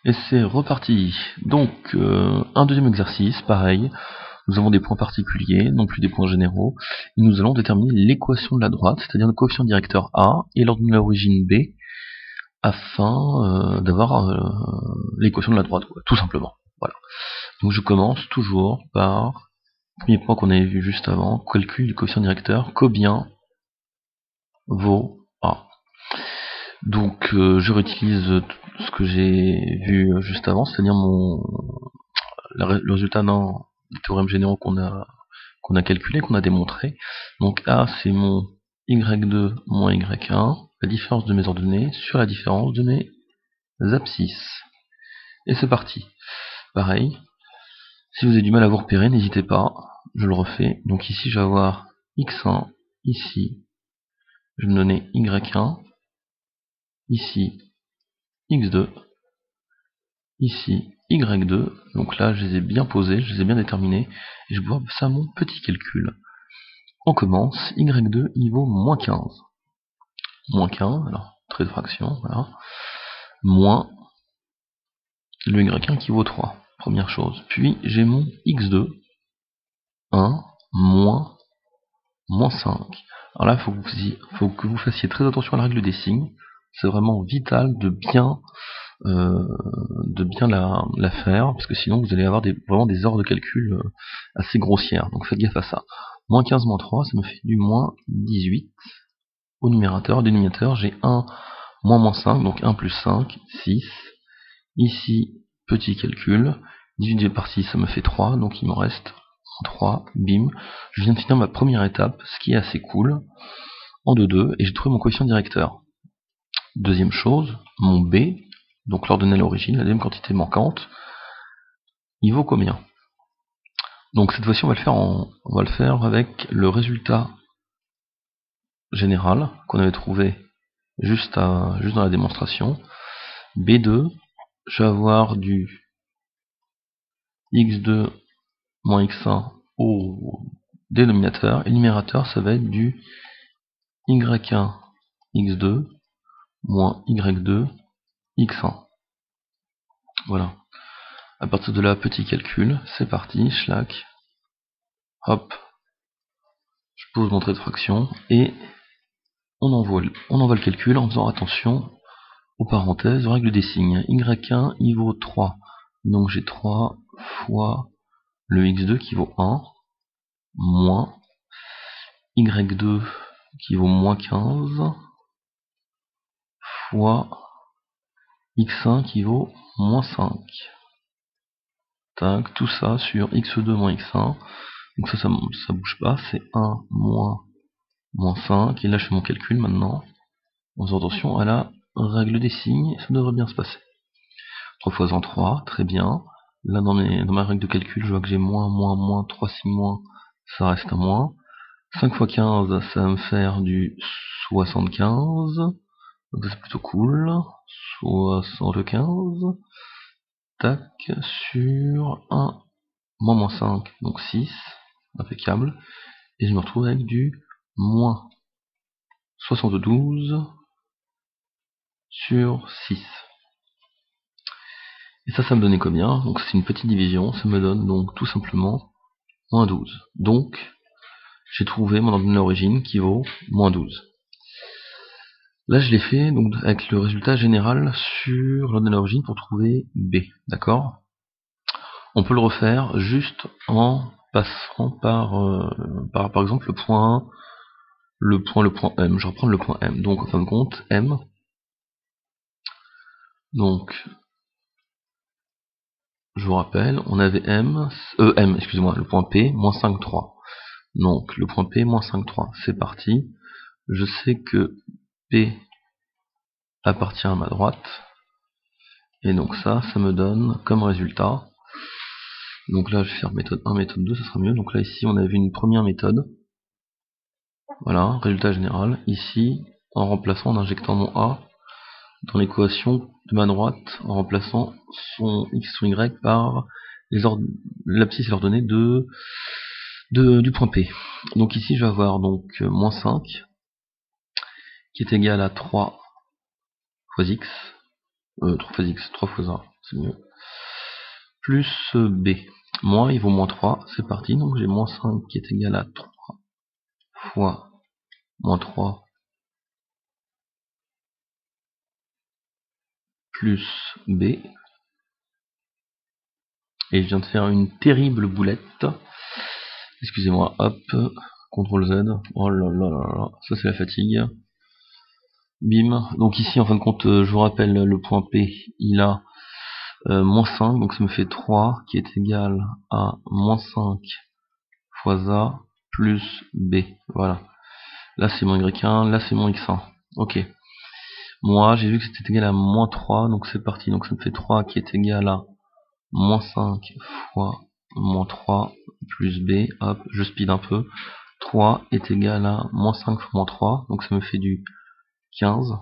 Et c'est reparti. Donc, un deuxième exercice, pareil. Nous avons des points particuliers, non plus des points généraux. Et nous allons déterminer l'équation de la droite, c'est-à-dire le coefficient directeur A et l'ordre de l'origine B, afin d'avoir l'équation de la droite, quoi, tout simplement. Voilà. Donc je commence toujours par le premier point qu'on avait vu juste avant, calcul du coefficient directeur, combien vaut A. Donc je réutilise ce que j'ai vu juste avant, c'est-à-dire le résultat des théorèmes généraux qu'on a calculé, qu'on a démontré. Donc A, c'est mon y2 moins y1, la différence de mes ordonnées sur la différence de mes abscisses. Et c'est parti. Pareil, si vous avez du mal à vous repérer, n'hésitez pas, je le refais. Donc ici, je vais avoir x1, ici, je vais me donner y1, ici, x2, ici, y2. Donc là, je les ai bien posés, je les ai bien déterminés, et je vois ça mon petit calcul. On commence, y2, il vaut moins 15. Moins 15, alors, trait de fraction, voilà. Moins le y1 qui vaut 3, première chose. Puis, j'ai mon x2, 1, moins 5. Alors là, il faut que vous fassiez très attention à la règle des signes. C'est vraiment vital de bien la faire, parce que sinon vous allez avoir vraiment des ordres de calcul assez grossières. Donc faites gaffe à ça. Moins 15, moins 3, ça me fait du moins 18 au numérateur. Au dénominateur, j'ai 1 moins 5, donc 1 plus 5, 6. Ici, petit calcul, divisé par 6, ça me fait 3, donc il me reste 3, bim. Je viens de finir ma première étape, ce qui est assez cool, en 2-2, et j'ai trouvé mon coefficient directeur. Deuxième chose, mon B, donc l'ordonnée à l'origine, la deuxième quantité manquante, il vaut combien? Donc cette fois-ci, on va le faire avec le résultat général qu'on avait trouvé juste dans la démonstration. B2, je vais avoir du x2 moins x1 au dénominateur, et le numérateur, ça va être du y1 x2 moins y2 x1. Voilà. À partir de là, petit calcul, c'est parti, schlack. Hop, je pose mon trait de fraction et on envoie le calcul en faisant attention aux parenthèses, aux règles des signes. y1 il vaut 3, donc j'ai 3 fois le x2 qui vaut 1, moins y2 qui vaut moins 15, fois x1 qui vaut moins 5. Tac, tout ça sur x2 moins x1. Donc ça bouge pas, c'est 1 moins 5. Et là je fais mon calcul maintenant, en faisant attention à la règle des signes, ça devrait bien se passer. 3 fois en 3, très bien. Là dans ma règle de calcul, je vois que j'ai moins, 3 signes moins, ça reste un moins. 5 fois 15, ça va me faire du 75. Donc c'est plutôt cool. 75. Tac, sur 1, moins 5, donc 6. Impeccable. Et je me retrouve avec du moins 72 sur 6. Et ça me donnait combien? Donc c'est une petite division, ça me donne donc tout simplement moins 12. Donc j'ai trouvé mon ordonnée d'origine qui vaut moins 12. Là je l'ai fait donc avec le résultat général sur l'ordonnée d'origine pour trouver B, d'accord? On peut le refaire juste en passant par exemple le point M. Je vais reprendre le point M. Donc en fin de compte, M. Donc je vous rappelle, on avait M, excusez-moi, le point P, moins 5, 3. Donc le point P, moins 5, 3. C'est parti. Je sais que P appartient à ma droite. Et donc ça me donne comme résultat. Donc là, je vais faire méthode 1, méthode 2, ça sera mieux. Donc là, ici, on avait une première méthode. Voilà, résultat général. Ici, en remplaçant, en injectant mon A dans l'équation de ma droite, en remplaçant son x, son y par l'abscisse et l'ordonnée du point P. Donc ici, je vais avoir donc moins 5, qui est égal à 3 fois x, 3 fois x, 3 fois a, c'est mieux. Plus b. Moins, il vaut moins 3, c'est parti. Donc j'ai moins 5 qui est égal à 3 fois moins 3 plus b. Et je viens de faire une terrible boulette. Excusez-moi, hop, CTRL Z. Oh là là là là, ça c'est la fatigue. Bim. Donc ici, en fin de compte, je vous rappelle, le point P, il a moins 5, donc ça me fait 3 qui est égal à moins 5 fois A plus B. Voilà. Là c'est mon Y1, là c'est mon X1. Ok. Moi, j'ai vu que c'était égal à moins 3, donc c'est parti. Donc ça me fait 3 qui est égal à moins 5 fois moins 3 plus B. Hop, je speed un peu. 3 est égal à moins 5 fois moins 3, donc ça me fait du 15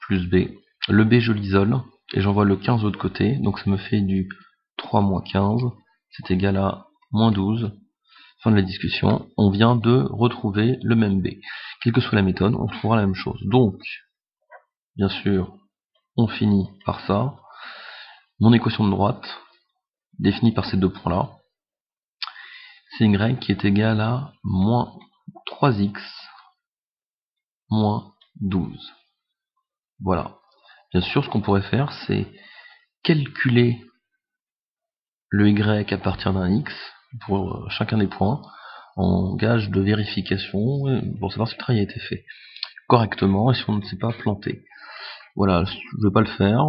plus B. Le B, je l'isole et j'envoie le 15 de l'autre côté, donc ça me fait du 3 moins 15, c'est égal à moins 12. Fin de la discussion, on vient de retrouver le même B. Quelle que soit la méthode, on trouvera la même chose. Donc, bien sûr, on finit par ça. Mon équation de droite, définie par ces deux points-là, c'est Y qui est égal à moins 3x moins 12. Voilà. Bien sûr, ce qu'on pourrait faire, c'est calculer le Y à partir d'un X pour chacun des points en gage de vérification pour savoir si le travail a été fait correctement et si on ne s'est pas planté. Voilà, je ne vais pas le faire,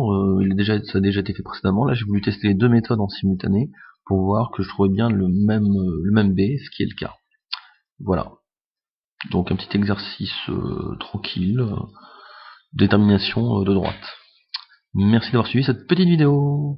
ça a déjà été fait précédemment. Là, j'ai voulu tester les deux méthodes en simultané pour voir que je trouvais bien le même B, ce qui est le cas. Voilà. Donc un petit exercice tranquille, détermination de droite. Merci d'avoir suivi cette petite vidéo.